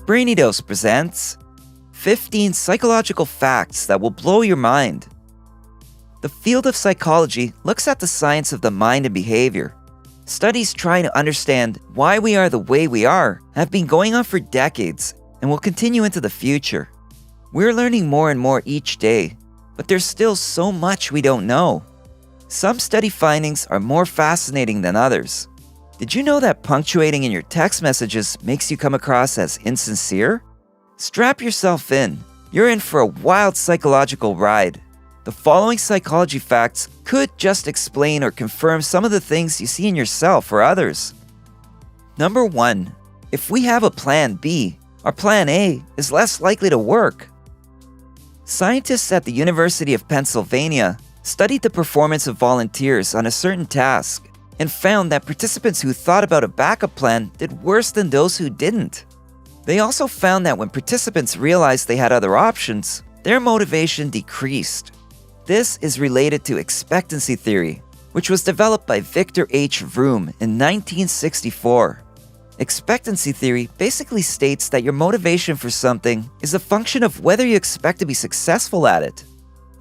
Brainidos presents 15 psychological facts that will blow your mind. The field of psychology looks at the science of the mind and behavior. Studies trying to understand why we are the way we are have been going on for decades and will continue into the future. We're learning more and more each day, but there's still so much we don't know. Some study findings are more fascinating than others. Did you know that punctuating in your text messages makes you come across as insincere? Strap yourself in. You're in for a wild psychological ride. The following psychology facts could just explain or confirm some of the things you see in yourself or others. Number 1. If we have a plan B, our plan A is less likely to work. Scientists at the University of Pennsylvania studied the performance of volunteers on a certain task and found that participants who thought about a backup plan did worse than those who didn't. They also found that when participants realized they had other options, their motivation decreased. This is related to expectancy theory, which was developed by Victor H. Vroom in 1964. Expectancy theory basically states that your motivation for something is a function of whether you expect to be successful at it.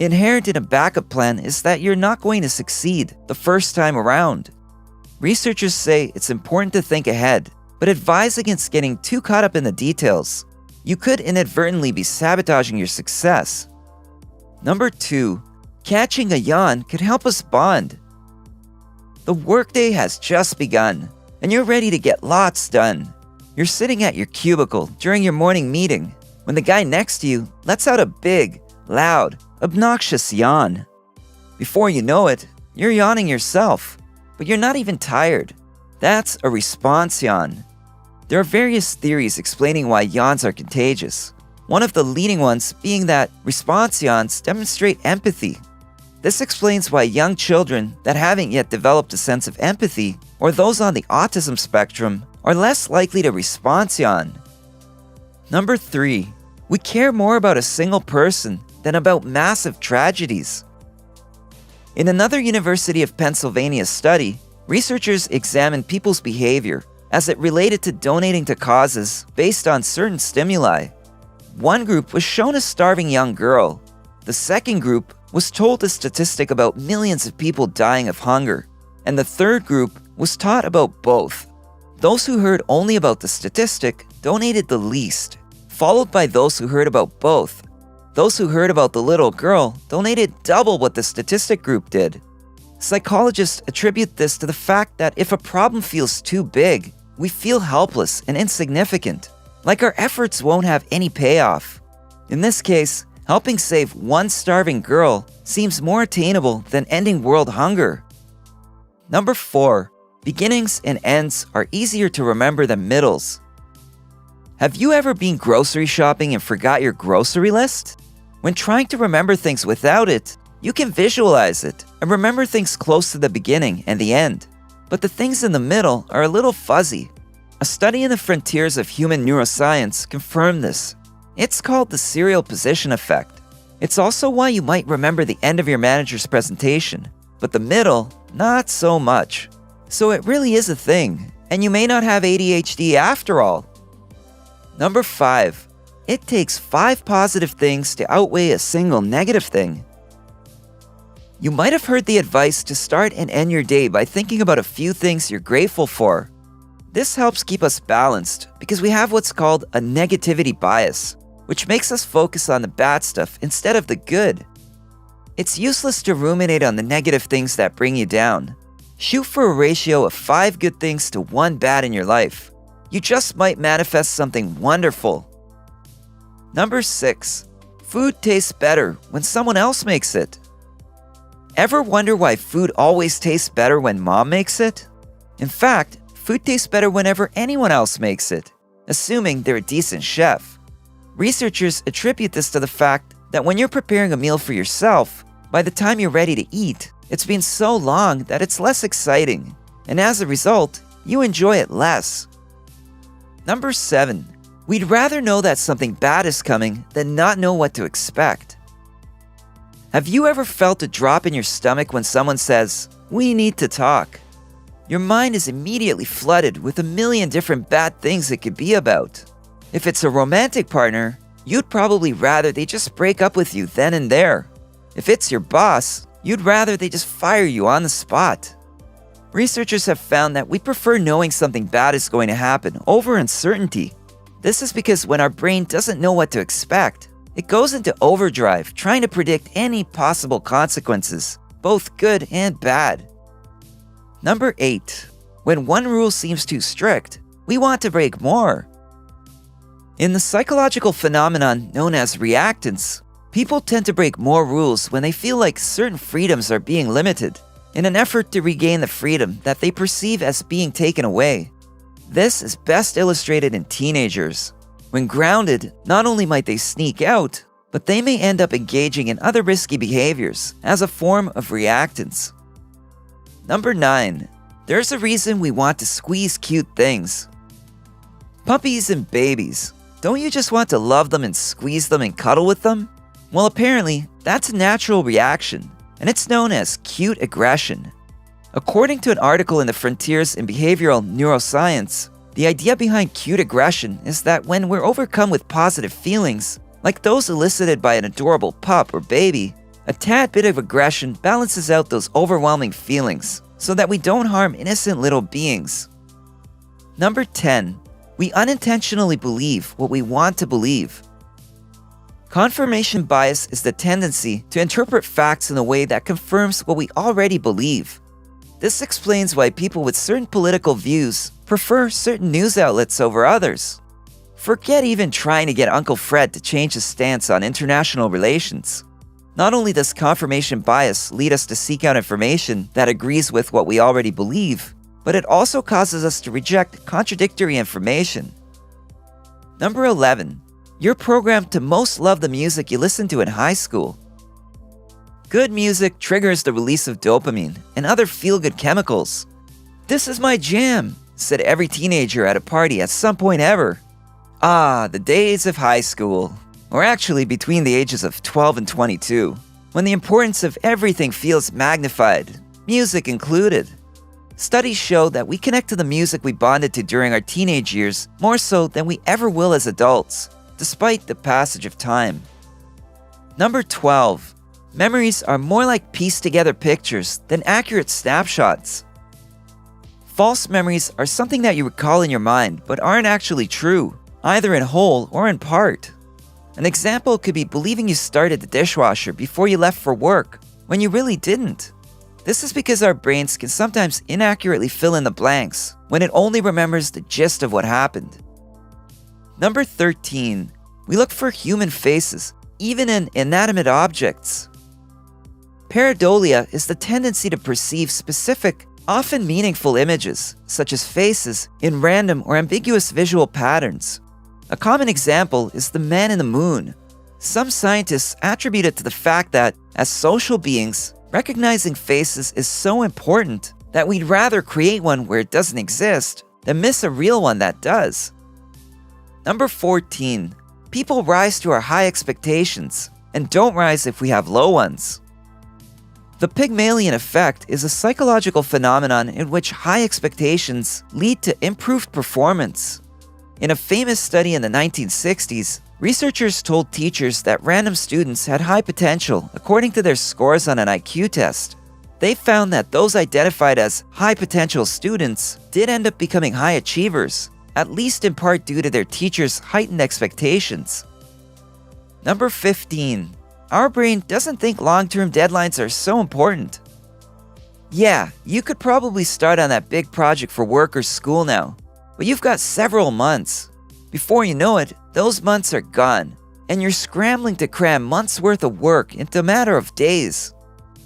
Inherent in a backup plan is that you're not going to succeed the first time around. Researchers say it's important to think ahead, but advise against getting too caught up in the details. You could inadvertently be sabotaging your success. Number 2. Catching a yawn could help us bond. The workday has just begun, and you're ready to get lots done. You're sitting at your cubicle during your morning meeting when the guy next to you lets out a big, loud, obnoxious yawn. Before you know it, you're yawning yourself, but you're not even tired. That's a response yawn. There are various theories explaining why yawns are contagious. One of the leading ones being that response yawns demonstrate empathy. This explains why young children that haven't yet developed a sense of empathy, or those on the autism spectrum, are less likely to response yawn. Number 3. We care more about a single person than about massive tragedies. In another University of Pennsylvania study, researchers examined people's behavior as it related to donating to causes based on certain stimuli. One group was shown a starving young girl. The second group was told a statistic about millions of people dying of hunger. And the third group was taught about both. Those who heard only about the statistic donated the least, followed by those who heard about both. Those who heard about the little girl donated double what the statistic group did. Psychologists attribute this to the fact that if a problem feels too big, we feel helpless and insignificant, like our efforts won't have any payoff. In this case, helping save one starving girl seems more attainable than ending world hunger. Number 4. Beginnings and ends are easier to remember than middles. Have you ever been grocery shopping and forgot your grocery list? When trying to remember things without it, you can visualize it and remember things close to the beginning and the end. But the things in the middle are a little fuzzy. A study in the frontiers of human neuroscience confirmed this. It's called the serial position effect. It's also why you might remember the end of your manager's presentation, but the middle, not so much. So it really is a thing, and you may not have ADHD after all. Number 5. It takes 5 positive things to outweigh a single negative thing. You might have heard the advice to start and end your day by thinking about a few things you're grateful for. This helps keep us balanced because we have what's called a negativity bias, which makes us focus on the bad stuff instead of the good. It's useless to ruminate on the negative things that bring you down. Shoot for a ratio of 5 good things to 1 bad in your life. You just might manifest something wonderful. Number 6. Food tastes better when someone else makes it. Ever wonder why food always tastes better when mom makes it? In fact, food tastes better whenever anyone else makes it, assuming they're a decent chef. Researchers attribute this to the fact that when you're preparing a meal for yourself, by the time you're ready to eat, it's been so long that it's less exciting, and as a result, you enjoy it less. Number 7. We'd rather know that something bad is coming than not know what to expect. Have you ever felt a drop in your stomach when someone says, "We need to talk"? Your mind is immediately flooded with a million different bad things it could be about. If it's a romantic partner, you'd probably rather they just break up with you then and there. If it's your boss, you'd rather they just fire you on the spot. Researchers have found that we prefer knowing something bad is going to happen over uncertainty. This is because when our brain doesn't know what to expect, it goes into overdrive trying to predict any possible consequences, both good and bad. Number 8. When one rule seems too strict, we want to break more. In the psychological phenomenon known as reactance, people tend to break more rules when they feel like certain freedoms are being limited, in an effort to regain the freedom that they perceive as being taken away. This is best illustrated in teenagers. When grounded, not only might they sneak out, but they may end up engaging in other risky behaviors as a form of reactance. Number 9. There's a reason we want to squeeze cute things. Puppies and babies. Don't you just want to love them and squeeze them and cuddle with them? Well, apparently, that's a natural reaction, and it's known as cute aggression. According to an article in the Frontiers in Behavioral Neuroscience, the idea behind cute aggression is that when we're overcome with positive feelings, like those elicited by an adorable pup or baby, a tad bit of aggression balances out those overwhelming feelings so that we don't harm innocent little beings. Number 10. We unintentionally believe what we want to believe. Confirmation bias is the tendency to interpret facts in a way that confirms what we already believe. This explains why people with certain political views prefer certain news outlets over others. Forget even trying to get Uncle Fred to change his stance on international relations. Not only does confirmation bias lead us to seek out information that agrees with what we already believe, but it also causes us to reject contradictory information. Number 11. You're programmed to most love the music you listened to in high school. Good music triggers the release of dopamine and other feel-good chemicals. "This is my jam," said every teenager at a party at some point ever. Ah, the days of high school, or actually between the ages of 12 and 22, when the importance of everything feels magnified, music included. Studies show that we connect to the music we bonded to during our teenage years more so than we ever will as adults, despite the passage of time. Number 12. Memories are more like pieced-together pictures than accurate snapshots. False memories are something that you recall in your mind but aren't actually true, either in whole or in part. An example could be believing you started the dishwasher before you left for work, when you really didn't. This is because our brains can sometimes inaccurately fill in the blanks when it only remembers the gist of what happened. Number 13. We look for human faces, even in inanimate objects. Pareidolia is the tendency to perceive specific, often meaningful images, such as faces, in random or ambiguous visual patterns. A common example is the man in the moon. Some scientists attribute it to the fact that, as social beings, recognizing faces is so important that we'd rather create one where it doesn't exist than miss a real one that does. Number 14. People rise to our high expectations and don't rise if we have low ones. The Pygmalion effect is a psychological phenomenon in which high expectations lead to improved performance. In a famous study in the 1960s, researchers told teachers that random students had high potential according to their scores on an IQ test. They found that those identified as high potential students did end up becoming high achievers, at least in part due to their teachers' heightened expectations. Number 15. Our brain doesn't think long-term deadlines are so important. Yeah, you could probably start on that big project for work or school now, but you've got several months. Before you know it, those months are gone, and you're scrambling to cram months' worth of work into a matter of days.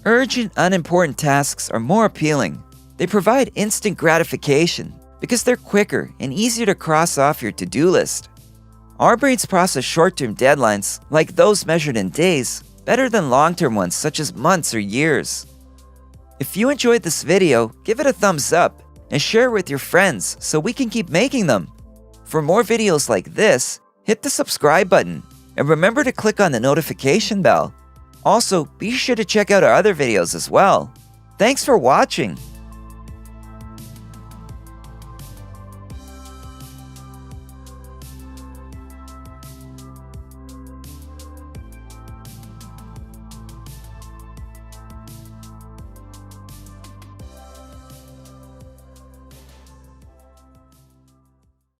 Urgent, unimportant tasks are more appealing. They provide instant gratification because they're quicker and easier to cross off your to-do list. Our brains process short-term deadlines, like those measured in days, better than long-term ones such as months or years. If you enjoyed this video, give it a thumbs up and share it with your friends so we can keep making them. For more videos like this, hit the subscribe button and remember to click on the notification bell. Also, be sure to check out our other videos as well. Thanks for watching!